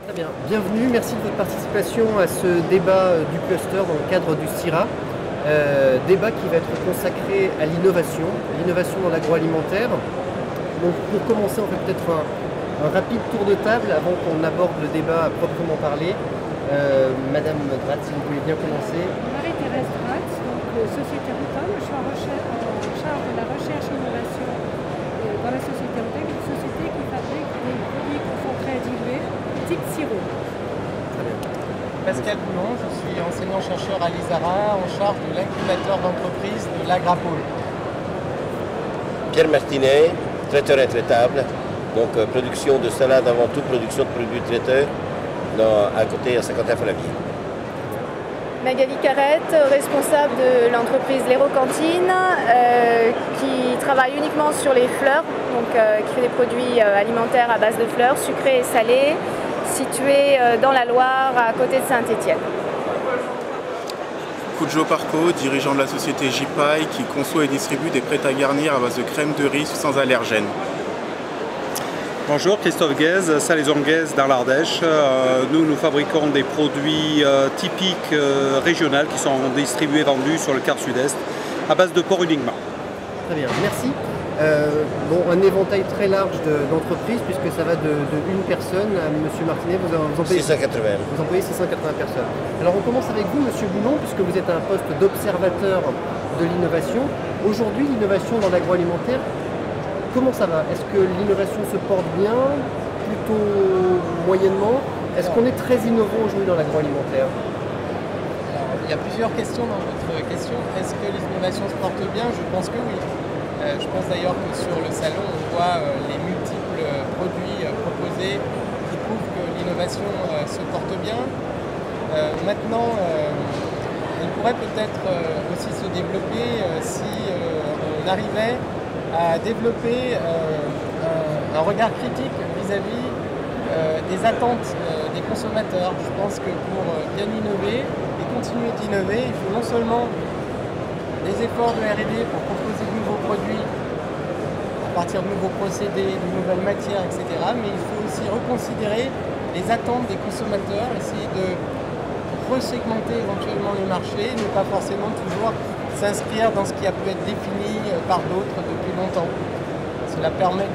Très bien, bienvenue, merci de votre participation à ce débat du cluster dans le cadre du CIRA. Débat qui va être consacré à l'innovation dans l'agroalimentaire. Donc pour commencer, on fait peut-être un rapide tour de table avant qu'on aborde le débat à proprement parler. Madame Dratz, si vous voulez bien commencer. Marie-Thérèse Dratz, donc société Rutom. Je suis en charge de la recherche et innovation dans la société Rutom, une société qui fabrique des produits concentrés à diluer type sirop. Très bien. Pascal Boulon, je suis enseignant-chercheur à l'ISARA en charge de l'incubateur d'entreprise de l'Agrapole. Pierre Martinet, traiteur intraitable, donc production de salade avant tout, production de produits traiteurs à côté à Saint-Quentin-Falavier. Magali Carrette, responsable de l'entreprise L'Héro-Cantine, qui travaille uniquement sur les fleurs, donc qui fait des produits alimentaires à base de fleurs, sucrés et salés, située dans la Loire, à côté de Saint-Étienne. Cujo Parco, dirigeant de la société J-Pie, qui conçoit et distribue des prêts à garnir à base de crème de riz sans allergènes. Bonjour, Christophe Guez, Salaison Guez dans l'Ardèche. Nous fabriquons des produits typiques régionaux qui sont distribués et vendus sur le quart sud-est à base de porc uniquement. Très bien, merci. Un éventail très large d'entreprises puisque ça va de une personne à Monsieur Martinet, vous employez 680. Vous employez 680 personnes. Alors on commence avec vous, Monsieur Boulon, puisque vous êtes à un poste d'observateur de l'innovation. Aujourd'hui, l'innovation dans l'agroalimentaire, comment ça va? Est-ce que l'innovation se porte bien, plutôt moyennement? Est-ce qu'on est très innovant aujourd'hui dans l'agroalimentaire? Alors, il y a plusieurs questions dans votre question. Est-ce que l'innovation se porte bien? Je pense que oui. Je pense d'ailleurs que sur le salon, on voit les multiples produits proposés qui prouvent que l'innovation se porte bien. Maintenant, elle pourrait peut-être aussi se développer si on arrivait à développer un regard critique vis-à-vis des attentes des consommateurs. Je pense que pour bien innover et continuer d'innover, il faut non seulement des efforts de R&D pour proposer de nouveaux produits à partir de nouveaux procédés, de nouvelles matières, etc. Mais il faut aussi reconsidérer les attentes des consommateurs, essayer de resegmenter éventuellement les marchés, ne pas forcément toujours s'inscrire dans ce qui a pu être défini par d'autres depuis longtemps. Cela permet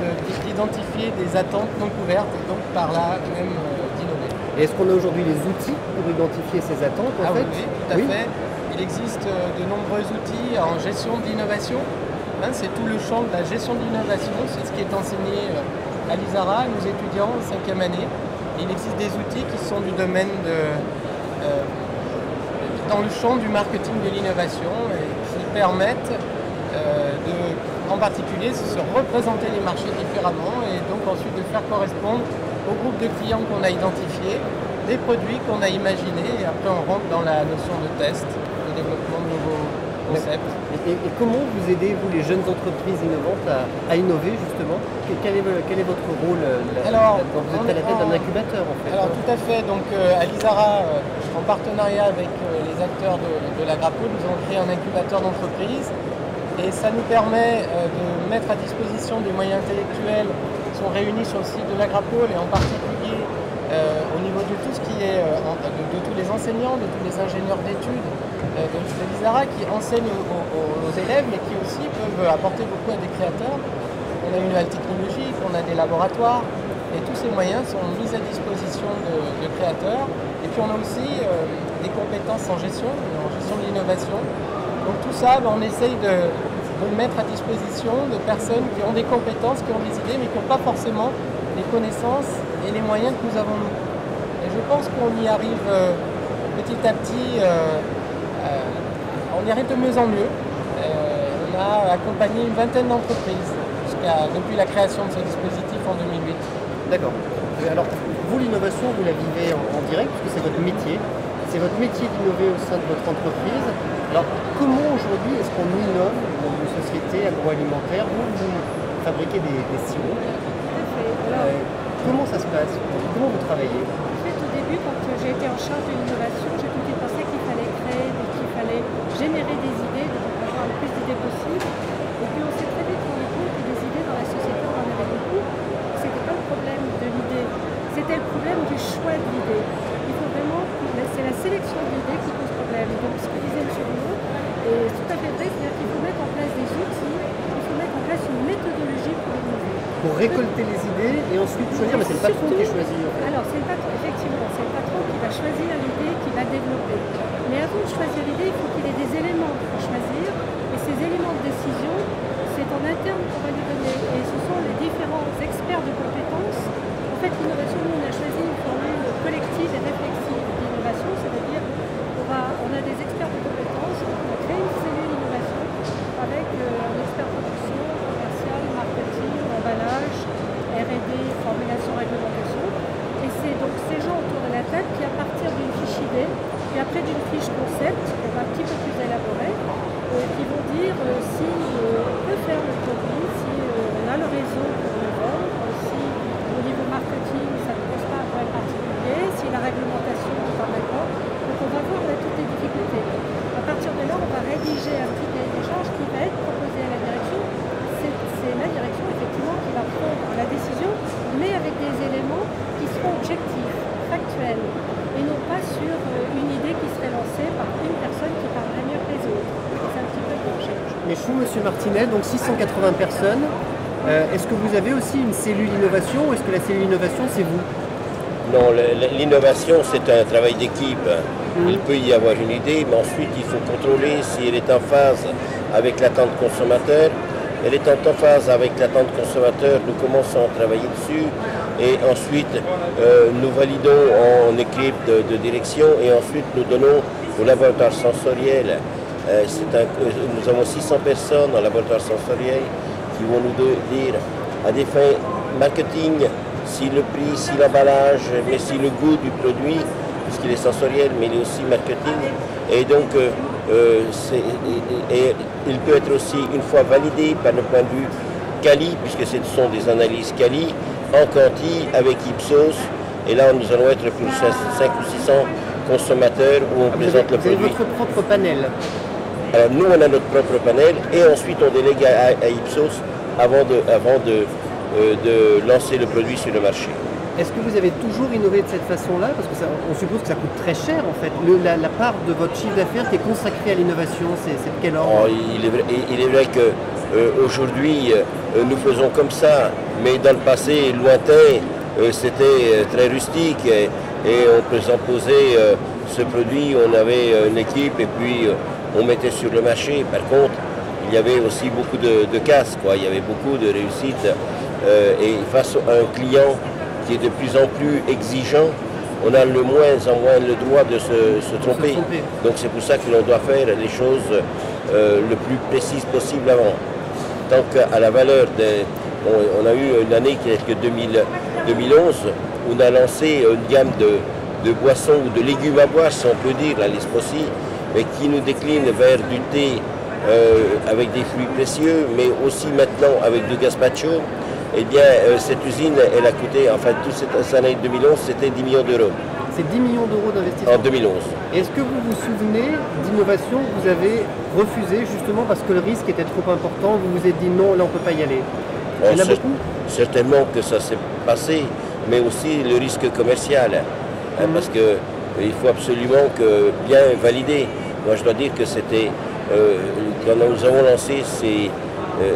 d'identifier des attentes non couvertes et donc par là même d'innover. Et est-ce qu'on a aujourd'hui les outils pour identifier ces attentes en fait? Oui, tout à fait. Il existe de nombreux outils en gestion de l'innovation. C'est tout le champ de la gestion de l'innovation. C'est ce qui est enseigné à l'ISARA, à nos étudiants en 5e année. Et il existe des outils qui sont du domaine dans le champ du marketing de l'innovation et qui permettent en particulier de se représenter les marchés différemment et donc ensuite de faire correspondre au groupe de clients qu'on a identifié des produits qu'on a imaginés et après on rentre dans la notion de test, de développement de nouveaux concepts. Et comment vous aidez, vous, les jeunes entreprises innovantes à innover justement? Quel est votre rôle là-dedans? Vous êtes à la tête d'un incubateur en fait. Alors tout à fait, donc à l'ISARA, en partenariat avec les acteurs de l'Agrapole, nous avons créé un incubateur d'entreprise et ça nous permet de mettre à disposition des moyens intellectuels qui sont réunis sur le site de l'Agrapole et en particulier au niveau de tout ce qui est de tous les enseignants, de tous les ingénieurs d'études de l'ISARA qui enseignent aux élèves mais qui aussi peuvent apporter beaucoup à des créateurs. On a une nouvelle technologie, on a des laboratoires et tous ces moyens sont mis à disposition de créateurs. Et puis on a aussi des compétences en gestion de l'innovation. Donc tout ça, on essaye de le mettre à disposition de personnes qui ont des compétences, qui ont des idées mais qui n'ont pas forcément les connaissances et les moyens que nous avons nous. Et je pense qu'on y arrive petit à petit, on y arrive de mieux en mieux. On a accompagné une vingtaine d'entreprises depuis la création de ce dispositif en 2008. D'accord. Alors, vous, l'innovation, vous la vivez en direct puisque c'est votre métier. C'est votre métier d'innover au sein de votre entreprise. Alors, comment aujourd'hui est-ce qu'on innove dans une société agroalimentaire? Vous fabriquez des sirops. Comment ça se passe? Comment vous travaillez? En fait, au début, quand j'ai été en charge de l'innovation, j'ai tout de suite pensé qu'il fallait créer, qu'il fallait générer des idées, donc avoir le plus d'idées possible. Et puis on s'est très vite rendu compte que des idées dans la société, on en avait beaucoup. C'était pas le problème de l'idée, c'était le problème du choix de l'idée. Il faut vraiment, c'est la sélection de l'idée qui pose problème. Donc ce que disait M. Bruno est tout à fait vrai, c'est-à-dire qu'il faut mettre en place des outils, il faut mettre en place une méthodologie pour innover. Pour récolter les idées et ensuite choisir, mais c'est le patron qui choisit. En fait. Alors c'est le patron, effectivement, c'est le patron qui va choisir l'idée, qui va développer. Mais avant de choisir l'idée, il faut qu'il ait des éléments pour choisir. Et ces éléments de décision, c'est en interne qu'on va lui donner. Et ce sont les différents experts de compétences. En fait, l'innovation, nous, on a choisi une formule collective et réflexive d'innovation, c'est-à-dire on a des experts de compétences, on a créé une cellule innovation avec un expert production, commercial, marketing, emballage, R&D, formulation, réglementation. Et c'est donc ces gens autour de la table qui, à partir d'une fiche idée, puis après d'une fiche concept, qu'on va un petit peu plus élaborer, qui vont dire si on peut faire le produit, si on a le réseau pour le vendre, si au niveau marketing ça ne pose pas un problème particulier, si la réglementation est en accord. Donc on va voir toutes les difficultés. À partir de là, on va rédiger un petit cahier des charges qui va être proposé à la direction. C'est la direction effectivement qui va prendre la décision, mais avec des éléments qui seront objectifs, factuels, et non pas sur une idée qui serait lancée par une personne qui parlerait mieux que les autres. C'est un petit peu le danger. Mais je suis M. Martinet, donc 680 personnes. Est-ce que vous avez aussi une cellule innovation ou est-ce que la cellule innovation, c'est vous? Non, l'innovation, c'est un travail d'équipe. Il peut y avoir une idée, mais ensuite, il faut contrôler si elle est en phase avec l'attente consommateur. Elle est en phase avec l'attente consommateur, nous commençons à travailler dessus et ensuite nous validons en équipe de direction et ensuite nous donnons au laboratoire sensoriel. Nous avons 600 personnes en laboratoire sensoriel qui vont nous dire à des fins marketing, si le prix, si l'emballage, mais si le goût du produit, puisqu'il est sensoriel, mais il est aussi marketing. Et donc, il peut être aussi, une fois validé par le point de vue quali, puisque ce sont des analyses quali, en quanti, avec Ipsos. Et là, nous allons être pour 500 ou 600 consommateurs où on présente le produit. Vous avez votre propre panel. Alors, nous, on a notre propre panel et ensuite on délègue à Ipsos avant de lancer le produit sur le marché. Est-ce que vous avez toujours innové de cette façon-là? Parce qu'on suppose que ça coûte très cher en fait. La part de votre chiffre d'affaires qui est consacrée à l'innovation, c'est de quel ordre? Il est vrai qu'aujourd'hui, nous faisons comme ça, mais dans le passé lointain, c'était très rustique et on posait ce produit, on avait une équipe et puis on mettait sur le marché. Par contre, il y avait aussi beaucoup de casse, quoi. Il y avait beaucoup de réussite et face à un client qui est de plus en plus exigeant, on a de moins en moins le droit de se tromper. Donc c'est pour ça que l'on doit faire les choses le plus précises possible avant. Tant qu'à la valeur on a eu une année qui est que 2011, où on a lancé une gamme de boissons ou de légumes à boire, si on peut dire, la Lespossi, mais qui nous décline vers du thé avec des fruits précieux, mais aussi maintenant avec du gazpacho. Eh bien, cette usine, elle a coûté, enfin, toute cette année 2011, c'était 10 millions d'euros. C'est 10 millions d'euros d'investissement? En 2011. Est-ce que vous vous souvenez d'innovation que vous avez refusée justement parce que le risque était trop important? Vous vous êtes dit non, là on ne peut pas y aller? Il y en a beaucoup? Certainement que ça s'est passé, mais aussi le risque commercial. Parce qu'il faut absolument bien valider. Moi, je dois dire que c'était, quand nous avons lancé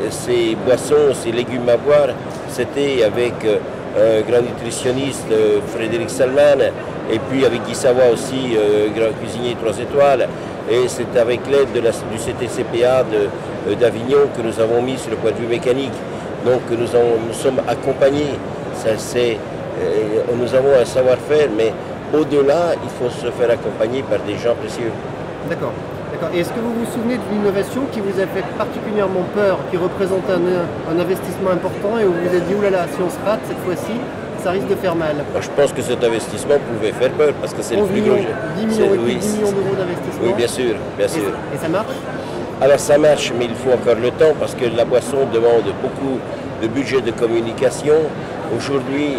ces boissons, ces légumes à boire, c'était avec un grand nutritionniste, Frédéric Salman, et puis avec Guy Savoie aussi, grand cuisinier 3 étoiles, et c'est avec l'aide du CTCPA d'Avignon que nous avons mis sur le point de vue mécanique. Donc nous sommes accompagnés, nous avons un savoir-faire, mais au-delà, il faut se faire accompagner par des gens précieux. D'accord. Et est-ce que vous vous souvenez de l'innovation qui vous a fait particulièrement peur, qui représente un investissement important et où vous vous êtes dit, oulala, si on se rate cette fois-ci, ça risque de faire mal? Je pense que cet investissement pouvait faire peur parce que c'est le plus gros. 10 millions d'euros d'investissement? Oui, bien sûr, bien sûr. Et ça marche? Alors ça marche, mais il faut encore le temps parce que la boisson demande beaucoup de budget de communication. Aujourd'hui,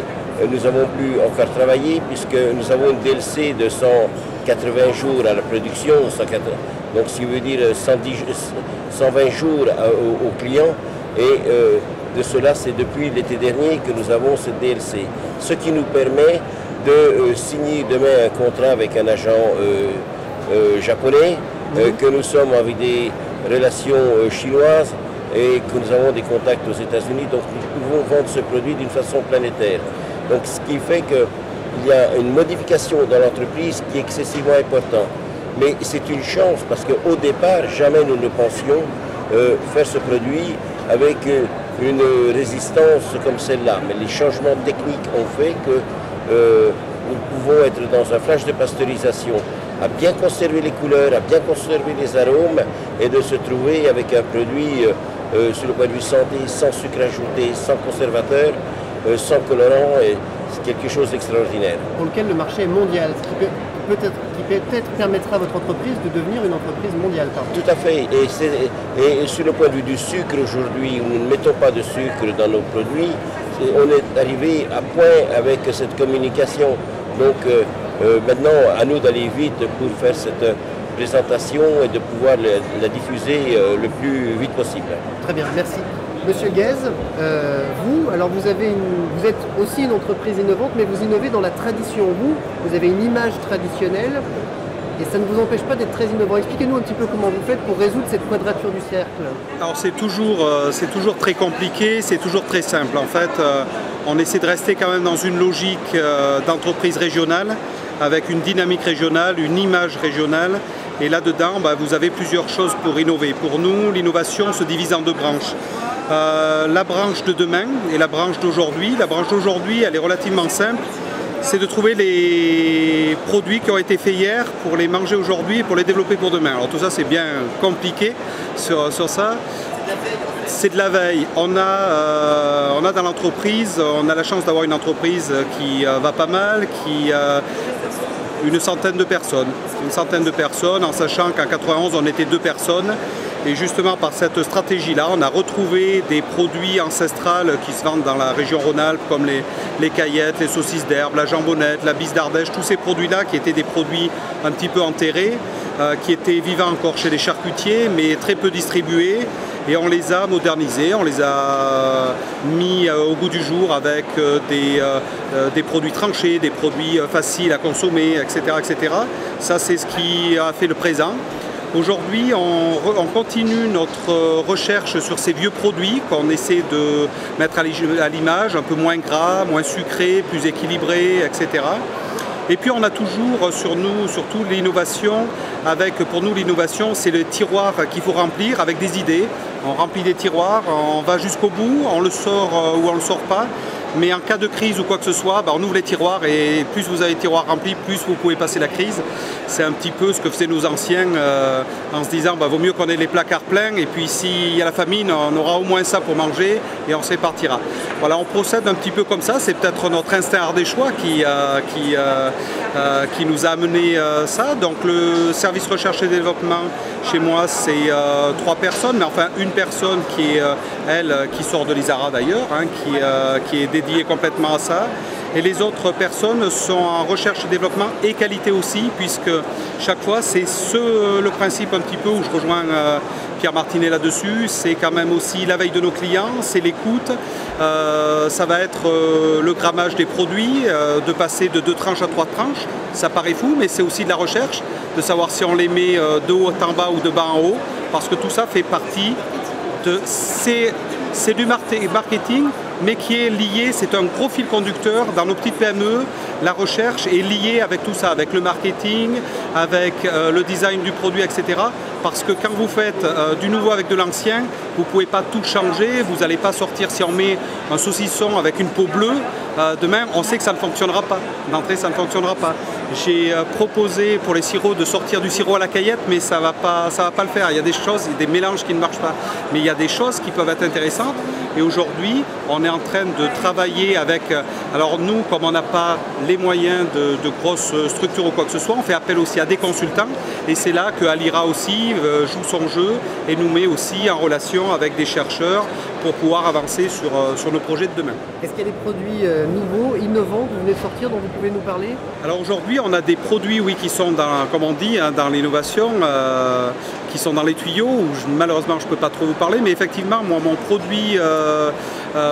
nous avons pu encore travailler puisque nous avons une DLC de 180 jours à la production, donc ce qui veut dire 120 jours aux clients. Et de cela, c'est depuis l'été dernier que nous avons cette DLC. Ce qui nous permet de signer demain un contrat avec un agent japonais, que nous sommes avec des relations chinoises et que nous avons des contacts aux États-Unis, donc nous pouvons vendre ce produit d'une façon planétaire. Donc ce qui fait qu'il y a une modification dans l'entreprise qui est excessivement importante. Mais c'est une chance parce qu'au départ, jamais nous ne pensions faire ce produit avec une résistance comme celle-là. Mais les changements techniques ont fait que nous pouvons être dans un flash de pasteurisation, à bien conserver les couleurs, à bien conserver les arômes et de se trouver avec un produit sur le point de vue santé, sans sucre ajouté, sans conservateur, sans colorant, et c'est quelque chose d'extraordinaire. Pour lequel le marché est mondial, ce qui peut-être permettra à votre entreprise de devenir une entreprise mondiale. Tout à fait. Et sur le point de vue du sucre aujourd'hui, où nous ne mettons pas de sucre dans nos produits, on est arrivé à point avec cette communication. Donc maintenant, à nous d'aller vite pour faire cette présentation et de pouvoir la diffuser le plus vite possible. Très bien, merci. Monsieur Guèze, vous êtes aussi une entreprise innovante, mais vous innovez dans la tradition. Vous avez une image traditionnelle et ça ne vous empêche pas d'être très innovant. Expliquez-nous un petit peu comment vous faites pour résoudre cette quadrature du cercle. Alors c'est toujours très compliqué, c'est toujours très simple. En fait, on essaie de rester quand même dans une logique d'entreprise régionale, avec une dynamique régionale, une image régionale. Et là-dedans, vous avez plusieurs choses pour innover. Pour nous, l'innovation se divise en deux branches. La branche de demain et la branche d'aujourd'hui. La branche d'aujourd'hui, elle est relativement simple. C'est de trouver les produits qui ont été faits hier pour les manger aujourd'hui et pour les développer pour demain. Alors tout ça, c'est bien compliqué sur ça. C'est de la veille. On a dans l'entreprise, on a la chance d'avoir une entreprise qui va pas mal, qui une centaine de personnes, en sachant qu'en 91 on était 2 personnes. Et justement par cette stratégie-là, on a retrouvé des produits ancestrales qui se vendent dans la région Rhône-Alpes, comme les caillettes, les saucisses d'herbe, la jambonnette, la bise d'Ardèche, tous ces produits-là qui étaient des produits un petit peu enterrés, qui étaient vivants encore chez les charcutiers, mais très peu distribués. Et on les a modernisés, on les a mis au goût du jour avec des produits tranchés, des produits faciles à consommer, etc. etc. Ça, c'est ce qui a fait le présent. Aujourd'hui, on continue notre recherche sur ces vieux produits qu'on essaie de mettre à l'image, un peu moins gras, moins sucré, plus équilibré, etc. Et puis on a toujours sur nous, surtout l'innovation, pour nous l'innovation c'est le tiroir qu'il faut remplir avec des idées. On remplit des tiroirs, on va jusqu'au bout, on le sort ou on ne le sort pas. Mais en cas de crise ou quoi que ce soit, on ouvre les tiroirs et plus vous avez les tiroirs remplis, plus vous pouvez passer la crise. C'est un petit peu ce que faisaient nos anciens en se disant vaut mieux qu'on ait les placards pleins et puis s'il y a la famine, on aura au moins ça pour manger et on se répartira. Voilà, on procède un petit peu comme ça. C'est peut-être notre instinct ardéchois qui nous a amené ça. Donc le service recherche et développement chez moi c'est 3 personnes, mais enfin une personne qui est elle qui sort de l'ISARA d'ailleurs, qui est dédiée complètement à ça. Et les autres personnes sont en recherche et développement et qualité aussi, puisque chaque fois c'est le principe un petit peu où je rejoins Pierre Martinet là-dessus, c'est quand même aussi la veille de nos clients, c'est l'écoute, ça va être le grammage des produits, de passer de 2 tranches à 3 tranches, ça paraît fou, mais c'est aussi de la recherche, de savoir si on les met de haut en bas ou de bas en haut, parce que tout ça fait partie de... C'est du marketing, mais qui est lié, c'est un gros fil conducteur dans nos petites PME. La recherche est liée avec tout ça, avec le marketing, avec le design du produit, etc. Parce que quand vous faites du nouveau avec de l'ancien, vous ne pouvez pas tout changer, vous n'allez pas sortir, si on met un saucisson avec une peau bleue, demain on sait que ça ne fonctionnera pas, d'entrée ça ne fonctionnera pas. J'ai proposé pour les sirops de sortir du sirop à la caillette, mais ça va pas le faire. Il y a des choses, des mélanges qui ne marchent pas, mais il y a des choses qui peuvent être intéressantes. Et aujourd'hui, on est en train de travailler avec... Alors nous, comme on n'a pas les moyens de grosses structures ou quoi que ce soit, on fait appel aussi à des consultants. Et c'est là que Alira aussi joue son jeu et nous met aussi en relation avec des chercheurs pour pouvoir avancer sur nos projets de demain. Est-ce qu'il y a des produits nouveaux, innovants que vous venez de sortir dont vous pouvez nous parler? Alors aujourd'hui, on a des produits qui sont dans, comme on dit, dans l'innovation, qui sont dans les tuyaux, où malheureusement je ne peux pas trop vous parler, mais effectivement, moi, mon produit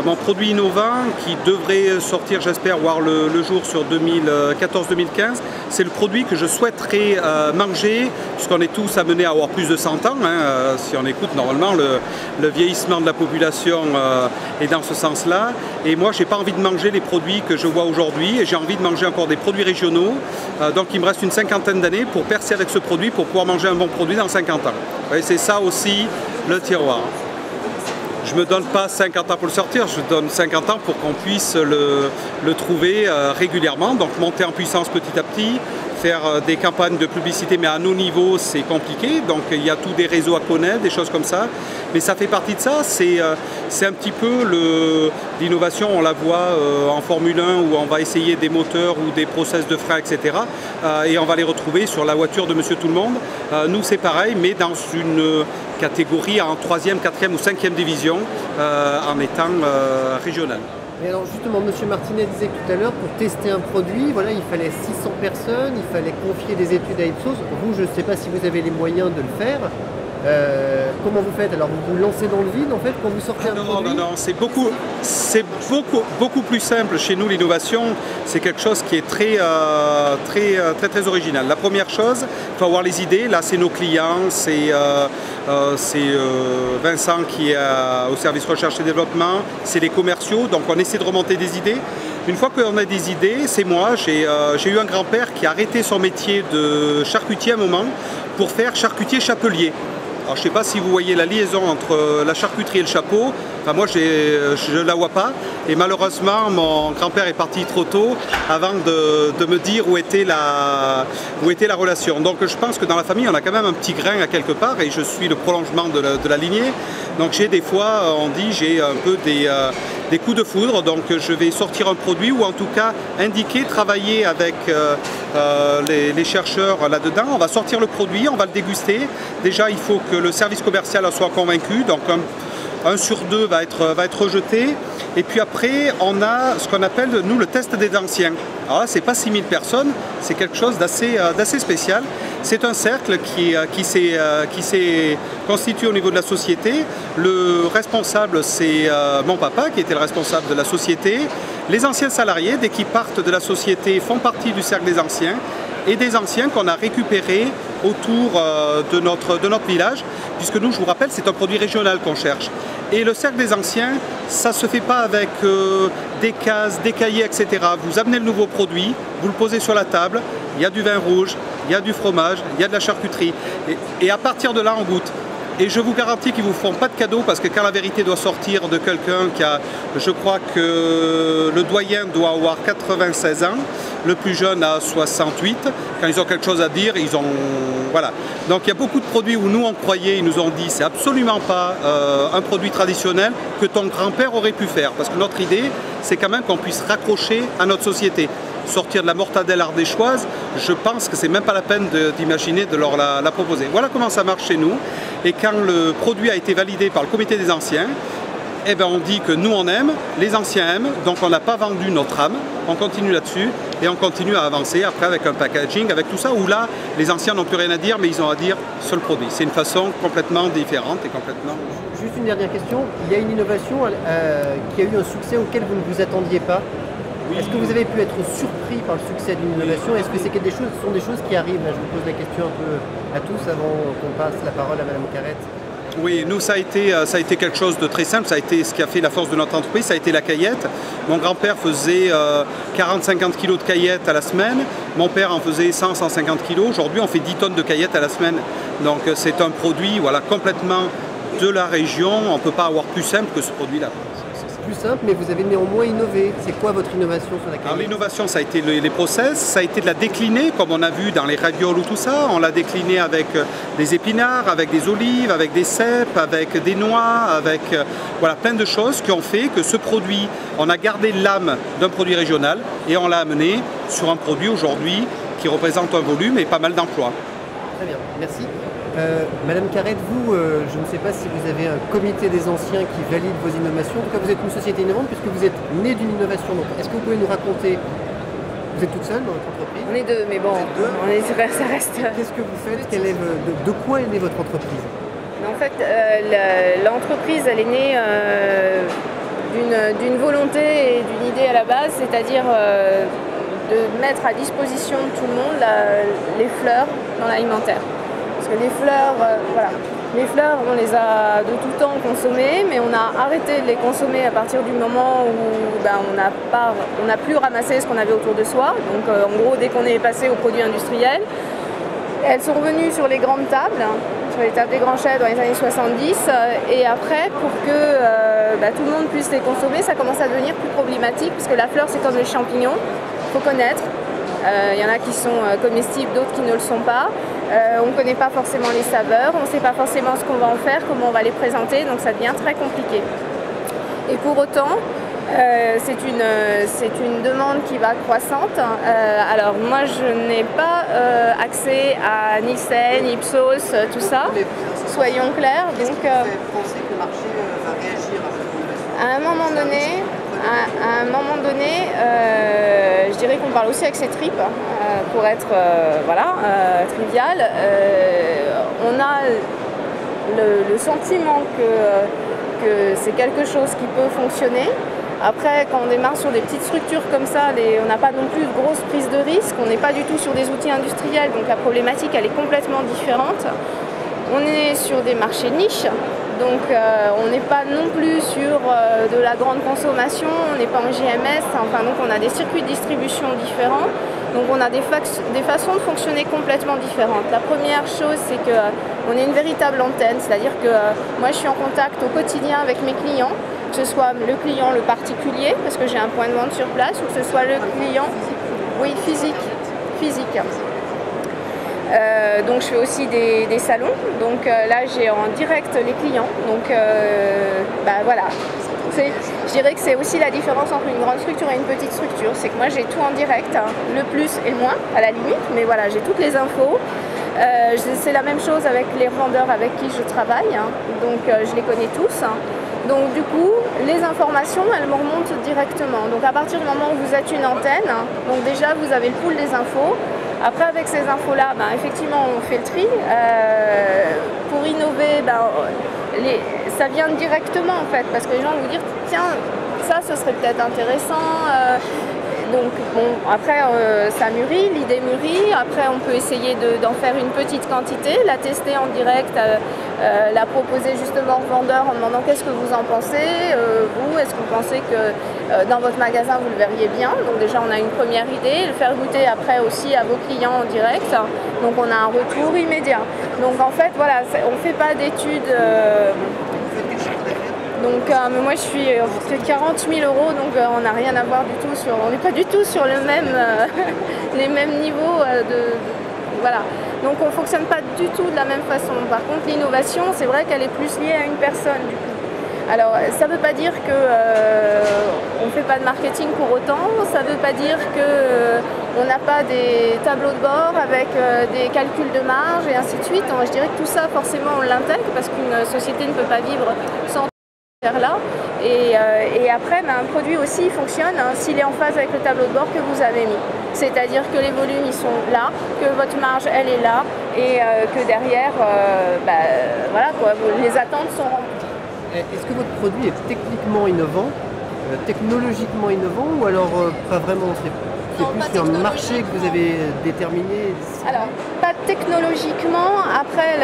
mon produit innovant qui devrait sortir, j'espère, voir le jour sur 2014-2015. C'est le produit que je souhaiterais manger, puisqu'on est tous amenés à avoir plus de 100 ans. Si on écoute normalement, le vieillissement de la population est dans ce sens-là. Et moi, je n'ai pas envie de manger les produits que je vois aujourd'hui, et j'ai envie de manger encore des produits régionaux. Donc il me reste une cinquantaine d'années pour percer avec ce produit, pour pouvoir manger un bon produit dans 50 ans. C'est ça aussi le tiroir. Je ne me donne pas 50 ans pour le sortir, je donne 50 ans pour qu'on puisse le trouver régulièrement, donc monter en puissance petit à petit, faire des campagnes de publicité, mais à nos niveaux c'est compliqué, donc il y a tous des réseaux à connaître, des choses comme ça, mais ça fait partie de ça, c'est un petit peu l'innovation, on la voit en Formule 1 où on va essayer des moteurs ou des process de frein, etc. Et on va les retrouver sur la voiture de Monsieur Tout-le-Monde. Nous c'est pareil, mais dans une catégorie en 3e, 4e ou 5e division en étant régional. Et alors justement, M. Martinet disait tout à l'heure, pour tester un produit, voilà, il fallait 600 personnes, il fallait confier des études à Ipsos. Vous, je ne sais pas si vous avez les moyens de le faire. Comment vous faites? Alors vous vous lancez dans le vide en fait quand vous sortez un produit? Non, c'est beaucoup plus simple chez nous. L'innovation, c'est quelque chose qui est très original. La première chose, il faut avoir les idées. Là, c'est nos clients, c'est Vincent qui est au service recherche et développement, c'est les commerciaux. Donc on essaie de remonter des idées. Une fois qu'on a des idées, c'est moi. J'ai eu un grand-père qui a arrêté son métier de charcutier à un moment pour faire charcutier chapelier. Alors, je ne sais pas si vous voyez la liaison entre la charcuterie et le chapeau. Enfin, moi, je ne la vois pas. Et malheureusement, mon grand-père est parti trop tôt avant de me dire où était la relation. Donc, je pense que dans la famille, on a quand même un petit grain à quelque part et je suis le prolongement de la lignée. Donc, j'ai des fois, on dit, j'ai un peu des coups de foudre. Donc, je vais sortir un produit ou en tout cas indiquer, travailler avec les chercheurs là-dedans. On va sortir le produit, on va le déguster. Déjà, il faut que le service commercial soit convaincu. Donc, un sur deux va être rejeté. Et puis après, on a ce qu'on appelle, nous, le test des anciens. Alors là, ce n'est pas 6000 personnes, c'est quelque chose d'assez spécial. C'est un cercle qui s'est constitué au niveau de la société. Le responsable, c'est mon papa, qui était le responsable de la société. Les anciens salariés, dès qu'ils partent de la société, font partie du cercle des anciens. Et des anciens qu'on a récupérés autour de notre village, puisque nous, je vous rappelle, c'est un produit régional qu'on cherche. Et le cercle des anciens, ça ne se fait pas avec des cases, des cahiers, etc. Vous amenez le nouveau produit, vous le posez sur la table, il y a du vin rouge, il y a du fromage, il y a de la charcuterie. Et à partir de là, on goûte. Et je vous garantis qu'ils ne vous feront pas de cadeaux parce que quand la vérité doit sortir de quelqu'un qui a, je crois que le doyen doit avoir 96 ans, le plus jeune a 68, quand ils ont quelque chose à dire, ils ont... Voilà. Donc il y a beaucoup de produits où nous on croyait, ils nous ont dit c'est absolument pas un produit traditionnel que ton grand-père aurait pu faire. Parce que notre idée, c'est quand même qu'on puisse raccrocher à notre société. Sortir de la mortadelle ardéchoise, je pense que c'est même pas la peine d'imaginer de leur la proposer. Voilà comment ça marche chez nous. Et quand le produit a été validé par le comité des anciens, eh ben on dit que nous on aime, les anciens aiment, donc on n'a pas vendu notre âme, on continue là-dessus et on continue à avancer après avec un packaging, avec tout ça, où là les anciens n'ont plus rien à dire, mais ils ont à dire sur le produit. C'est une façon complètement différente et complètement... Juste une dernière question, il y a une innovation qui a eu un succès auquel vous ne vous attendiez pas. Oui. Est-ce que vous avez pu être surpris par le succès d'une innovation? Est-ce que ce sont des choses qui arrivent? Là, je vous pose la question un peu à tous avant qu'on passe la parole à Madame Carrette. Oui, nous ça a été quelque chose de très simple, ça a été ce qui a fait la force de notre entreprise, ça a été la caillette. Mon grand-père faisait 40-50 kg de caillettes à la semaine, mon père en faisait 100-150 kg. Aujourd'hui on fait 10 tonnes de caillettes à la semaine. Donc c'est un produit complètement de la région, on ne peut pas avoir plus simple que ce produit-là. Plus simple, mais vous avez néanmoins innové. C'est quoi votre innovation sur la caillette? L'innovation, ça a été les process, ça a été de la décliner, comme on a vu dans les ravioles ou tout ça. On l'a décliné avec des épinards, avec des olives, avec des cèpes, avec des noix, avec voilà, plein de choses qui ont fait que ce produit, on a gardé l'âme d'un produit régional et on l'a amené sur un produit aujourd'hui qui représente un volume et pas mal d'emplois. Très bien, merci. Madame Carrette, vous, je ne sais pas si vous avez un comité des anciens qui valide vos innovations. En tout cas, vous êtes une société innovante puisque vous êtes né d'une innovation. Donc, est-ce que vous pouvez nous raconter? Vous êtes toute seule dans votre entreprise? On est deux, mais bon, ça reste... Qu'est-ce que vous faites? De quoi est née votre entreprise? En fait, l'entreprise, elle est née d'une volonté et d'une idée à la base, c'est-à-dire de mettre à disposition de tout le monde les fleurs dans l'alimentaire. Parce que les fleurs, voilà, les fleurs, on les a de tout temps consommées, mais on a arrêté de les consommer à partir du moment où on n'a plus ramassé ce qu'on avait autour de soi. Donc en gros, dès qu'on est passé aux produits industriels, elles sont revenues sur les grandes tables, sur les tables des grands chefs dans les années 70, et après, pour que tout le monde puisse les consommer, ça commence à devenir plus problématique, parce que la fleur, c'est comme les champignons, il faut connaître. Il y en a qui sont comestibles, d'autres qui ne le sont pas. On ne connaît pas forcément les saveurs, on ne sait pas forcément ce qu'on va en faire, comment on va les présenter, donc ça devient très compliqué. Et pour autant, c'est une demande qui va croissante. Alors moi, je n'ai pas accès à Nielsen, Ipsos, tout ça, soyons clairs. Qu'est-ce qui fait penser que le marché va réagir à cette innovation ? À un moment donné, je dirais qu'on parle aussi avec ses tripes, pour être trivial. On a le sentiment que c'est quelque chose qui peut fonctionner. Après, quand on démarre sur des petites structures comme ça, on n'a pas non plus de grosses prises de risque, on n'est pas du tout sur des outils industriels, donc la problématique elle est complètement différente. On est sur des marchés niches. Donc on n'est pas non plus sur de la grande consommation, on n'est pas en GMS, enfin, donc on a des circuits de distribution différents, donc on a des façons de fonctionner complètement différentes. La première chose, c'est qu'on est une véritable antenne, c'est-à-dire que moi je suis en contact au quotidien avec mes clients, que ce soit le client, le particulier, parce que j'ai un point de vente sur place, ou que ce soit le client, oui, physique. Donc je fais aussi des salons, donc là j'ai en direct les clients, donc voilà. Je dirais que c'est aussi la différence entre une grande structure et une petite structure, c'est que moi j'ai tout en direct, hein, le plus et le moins à la limite, mais voilà, j'ai toutes les infos. C'est la même chose avec les vendeurs avec qui je travaille, hein, donc je les connais tous. Hein. Donc du coup, les informations, elles me remontent directement. Donc à partir du moment où vous êtes une antenne, hein, donc déjà vous avez le pool des infos. Après, avec ces infos-là, effectivement, on fait le tri. Pour innover, ça vient directement, en fait, parce que les gens vont vous dire, tiens, ça, ce serait peut-être intéressant. Donc, bon, après, ça mûrit, l'idée mûrit. Après, on peut essayer d'en faire une petite quantité, la tester en direct, la proposer justement aux vendeurs en demandant qu'est-ce que vous en pensez, vous, est-ce que vous pensez que dans votre magasin, vous le verriez bien. Donc déjà, on a une première idée, le faire goûter après aussi à vos clients en direct. Donc, on a un retour immédiat. Donc, en fait, voilà, on ne fait pas d'études... Donc moi je suis fait 40 000 €, donc on n'a rien à voir du tout sur, on n'est pas du tout sur les mêmes niveaux voilà. Donc on ne fonctionne pas du tout de la même façon. Par contre l'innovation, c'est vrai qu'elle est plus liée à une personne du coup. Alors ça ne veut pas dire qu'on ne fait pas de marketing pour autant, ça ne veut pas dire qu'on n'a pas des tableaux de bord avec des calculs de marge et ainsi de suite. Je dirais que tout ça forcément on l'intègre parce qu'une société ne peut pas vivre sans là. Et après, un produit aussi fonctionne s'il est en phase avec le tableau de bord que vous avez mis. C'est-à-dire que les volumes ils sont là, que votre marge elle est là et que derrière, voilà quoi, les attentes sont remplies. Est-ce que votre produit est techniquement innovant, technologiquement innovant ou alors pas vraiment? C'est plus un marché que vous avez déterminé? Alors, pas technologiquement. Après,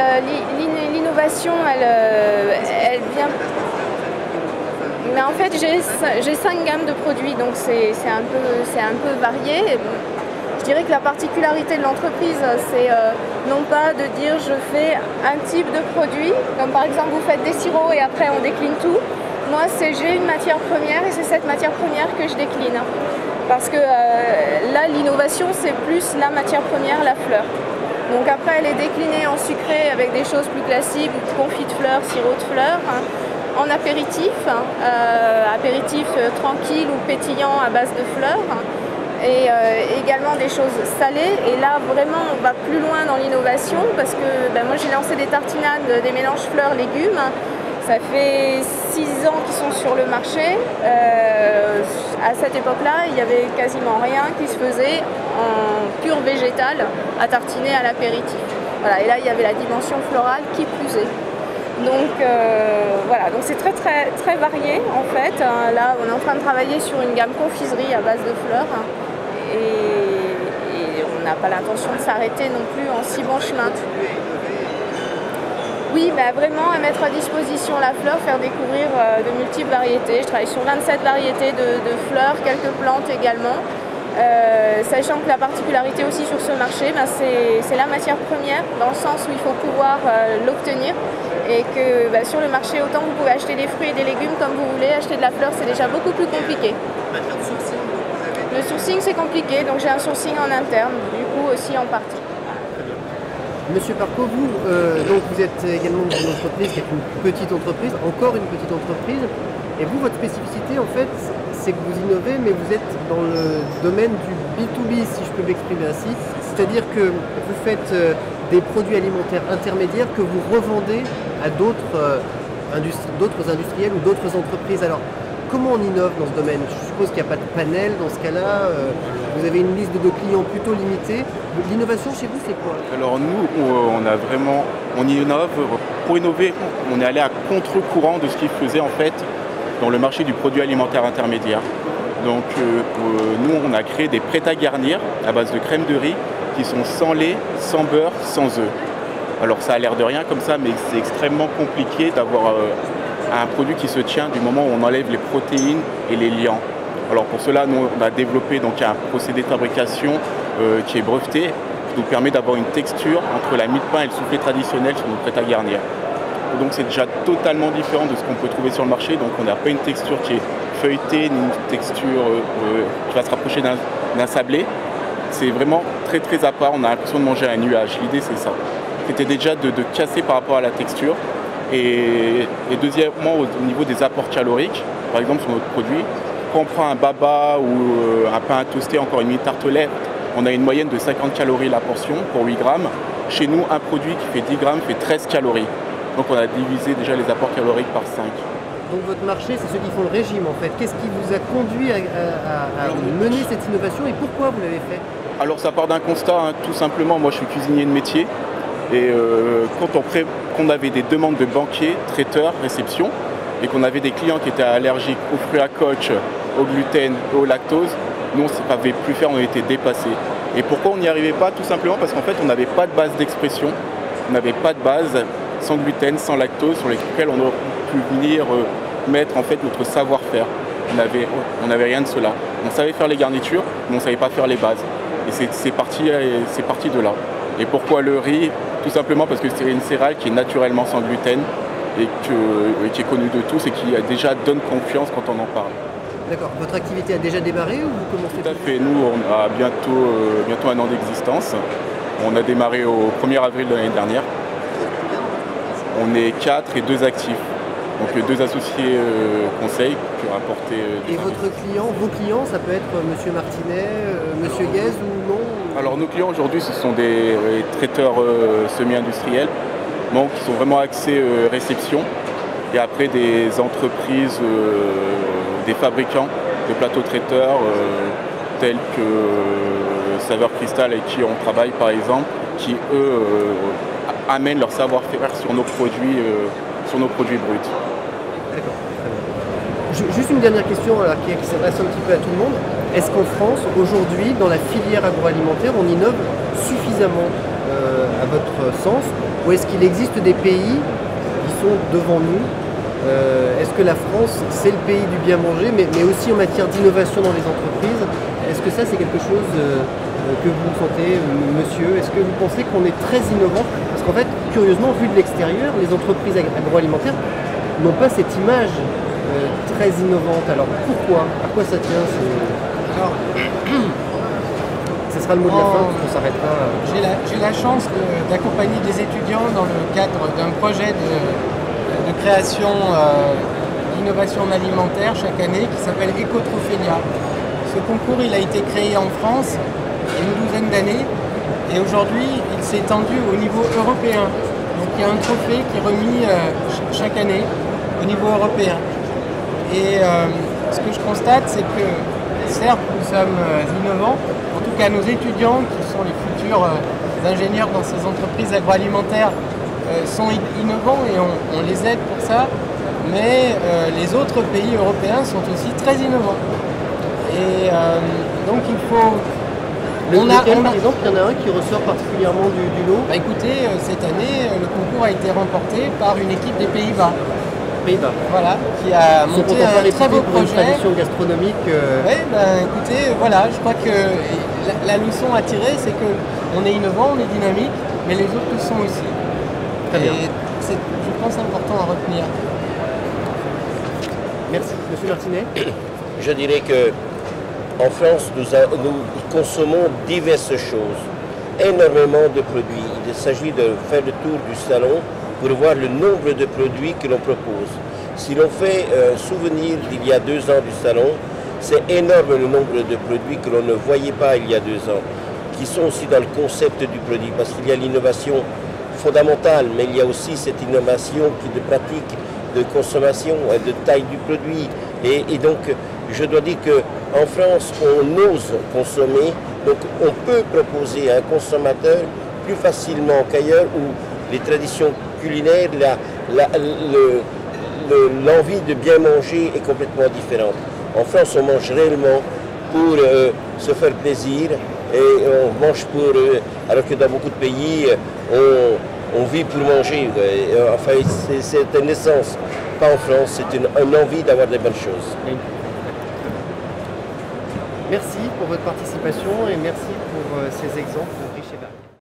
l'innovation, elle vient... Mais en fait, j'ai 5 gammes de produits, donc c'est un peu varié. Je dirais que la particularité de l'entreprise, c'est non pas de dire je fais un type de produit, comme par exemple vous faites des sirops et après on décline tout. Moi, j'ai une matière première et c'est cette matière première que je décline. Parce que là, l'innovation, c'est plus la matière première, la fleur. Donc après, elle est déclinée en sucré avec des choses plus classiques, confit de fleurs, sirop de fleurs. En apéritif, apéritif tranquille ou pétillant à base de fleurs, et également des choses salées. Et là, vraiment, on va plus loin dans l'innovation parce que moi, j'ai lancé des tartinades, des mélanges fleurs-légumes. Ça fait 6 ans qu'ils sont sur le marché. À cette époque-là, il n'y avait quasiment rien qui se faisait en pur végétal à tartiner à l'apéritif. Voilà, et là, il y avait la dimension florale qui plus est. Donc voilà, donc c'est très varié en fait. Là, on est en train de travailler sur une gamme confiserie à base de fleurs et on n'a pas l'intention de s'arrêter non plus en si bon chemin. Oui, bah vraiment à mettre à disposition la fleur, faire découvrir de multiples variétés. Je travaille sur 27 variétés de fleurs, quelques plantes également. Sachant que la particularité aussi sur ce marché, ben c'est la matière première, dans le sens où il faut pouvoir l'obtenir et que ben sur le marché, autant vous pouvez acheter des fruits et des légumes comme vous voulez, acheter de la fleur c'est déjà beaucoup plus compliqué. Le sourcing c'est compliqué, donc j'ai un sourcing en interne, du coup aussi en partie. Monsieur Parco, vous, donc vous êtes également dans une entreprise qui est une petite entreprise, encore une petite entreprise, et vous, votre spécificité en fait, c'est que vous innovez, mais vous êtes dans le domaine du B2B, si je peux m'exprimer ainsi, c'est-à-dire que vous faites des produits alimentaires intermédiaires que vous revendez à d'autres industriels ou d'autres entreprises. Alors, comment on innove dans ce domaine? Je suppose qu'il n'y a pas de panel dans ce cas-là, vous avez une liste de clients plutôt limitée. L'innovation chez vous, c'est quoi? Alors nous, on innove. Pour innover, on est allé à contre-courant de ce qu'ils faisaient en fait dans le marché du produit alimentaire intermédiaire. Donc nous, on a créé des prêts à garnir à base de crème de riz qui sont sans lait, sans beurre, sans œufs. Alors ça a l'air de rien comme ça, mais c'est extrêmement compliqué d'avoir un produit qui se tient du moment où on enlève les protéines et les liants. Alors pour cela, nous, on a développé donc un procédé de fabrication qui est breveté, qui nous permet d'avoir une texture entre la mie de pain et le soufflé traditionnel sur nos prêts à garnir. Donc c'est déjà totalement différent de ce qu'on peut trouver sur le marché. Donc on n'a pas une texture qui est feuilletée, ni une texture qui va se rapprocher d'un sablé. C'est vraiment très très à part, on a l'impression de manger un nuage. L'idée c'est ça. C'était déjà de casser par rapport à la texture. Et deuxièmement, au niveau des apports caloriques, par exemple sur notre produit, quand on prend un baba ou un pain à toaster, encore une mini-tartelette, on a une moyenne de 50 calories la portion pour 8 grammes. Chez nous, un produit qui fait 10 grammes fait 13 calories. Donc on a divisé déjà les apports caloriques par 5. Donc votre marché, c'est ceux qui font le régime en fait. Qu'est-ce qui vous a conduit à mener cette innovation et pourquoi vous l'avez fait? Alors ça part d'un constat, hein, tout simplement. Moi je suis cuisinier de métier et quand on avait des demandes de banquiers, traiteurs, réception et qu'on avait des clients qui étaient allergiques aux fruits à coque, au gluten et au lactose, nous on ne savait plus faire, on était dépassés. Et pourquoi on n'y arrivait pas? Tout simplement parce qu'en fait on n'avait pas de base d'expression, on n'avait pas de base sans gluten, sans lactose, sur lesquels on aurait pu venir mettre en fait notre savoir-faire. On n'avait rien de cela. On savait faire les garnitures, mais on ne savait pas faire les bases. Et c'est parti de là. Et pourquoi le riz? Tout simplement parce que c'est une céréale qui est naturellement sans gluten et qui est connue de tous et qui déjà donne confiance quand on en parle. D'accord. Votre activité a déjà démarré ou vous commencez? Tout à fait. Nous, on a bientôt 1 an d'existence. On a démarré au 1er avril de l'année dernière. On est 4 et 2 actifs. Donc 2 associés conseils qui ont apporté... Et vos clients, ça peut être Monsieur Martinet, Monsieur Guez ou non? Alors nos clients aujourd'hui, ce sont des traiteurs semi-industriels, qui sont vraiment axés réception. Et après des entreprises, des fabricants de plateaux traiteurs tels que Saveur Cristal avec qui on travaille par exemple, qui eux amènent leur savoir-faire sur nos produits bruts. D'accord, très bien. Juste une dernière question qui s'adresse un petit peu à tout le monde. Est-ce qu'en France, aujourd'hui, dans la filière agroalimentaire, on innove suffisamment à votre sens? Ou est-ce qu'il existe des pays qui sont devant nous? Est-ce que la France, c'est le pays du bien manger, mais aussi en matière d'innovation dans les entreprises? Est-ce que ça, c'est quelque chose que vous sentez, monsieur? Est-ce que vous pensez qu'on est très innovant? Parce qu'en fait, curieusement, vu de l'extérieur, les entreprises agroalimentaires n'ont pas cette image très innovante. Alors pourquoi? À quoi ça tient? Alors, ce sera le mot de la fin, on s'arrêtera. J'ai la chance d'accompagner des étudiants dans le cadre d'un projet de création d'innovation alimentaire chaque année qui s'appelle Ecotrophénia. Ce concours il a été créé en France il y a une douzaine d'années et aujourd'hui il s'est étendu au niveau européen. Donc il y a un trophée qui est remis chaque année au niveau européen. Et ce que je constate, c'est que certes nous sommes innovants, en tout cas nos étudiants qui sont les futurs ingénieurs dans ces entreprises agroalimentaires sont innovants et on les aide pour ça, mais les autres pays européens sont aussi très innovants. Et donc il faut... Par exemple, il y en a un qui ressort particulièrement du lot. Bah écoutez, cette année, le concours a été remporté par une équipe des Pays-Bas. Voilà, qui a monté un très beau projet. Une tradition gastronomique. Oui, ben écoutez, voilà, je crois que la leçon à tirer, c'est qu'on est innovant, on est dynamique, mais les autres le sont aussi. Très bien. Et c'est, je pense, important à retenir. Merci. Monsieur Martinet. Je dirais que en France, nous consommons diverses choses, énormément de produits. Il s'agit de faire le tour du salon pour voir le nombre de produits que l'on propose. Si l'on fait souvenir d'il y a 2 ans du salon, c'est énorme le nombre de produits que l'on ne voyait pas il y a 2 ans, qui sont aussi dans le concept du produit, parce qu'il y a l'innovation fondamentale, mais il y a aussi cette innovation de pratique, de consommation, de taille du produit. Et donc, je dois dire qu'en France, on ose consommer, donc on peut proposer à un consommateur plus facilement qu'ailleurs où les traditions culinaires, l'envie de bien manger est complètement différente. En France, on mange réellement pour se faire plaisir et on mange pour... alors que dans beaucoup de pays, on vit pour manger. Enfin, c'est une essence. Pas en France, c'est une envie d'avoir des bonnes choses. Merci pour votre participation et merci pour ces exemples.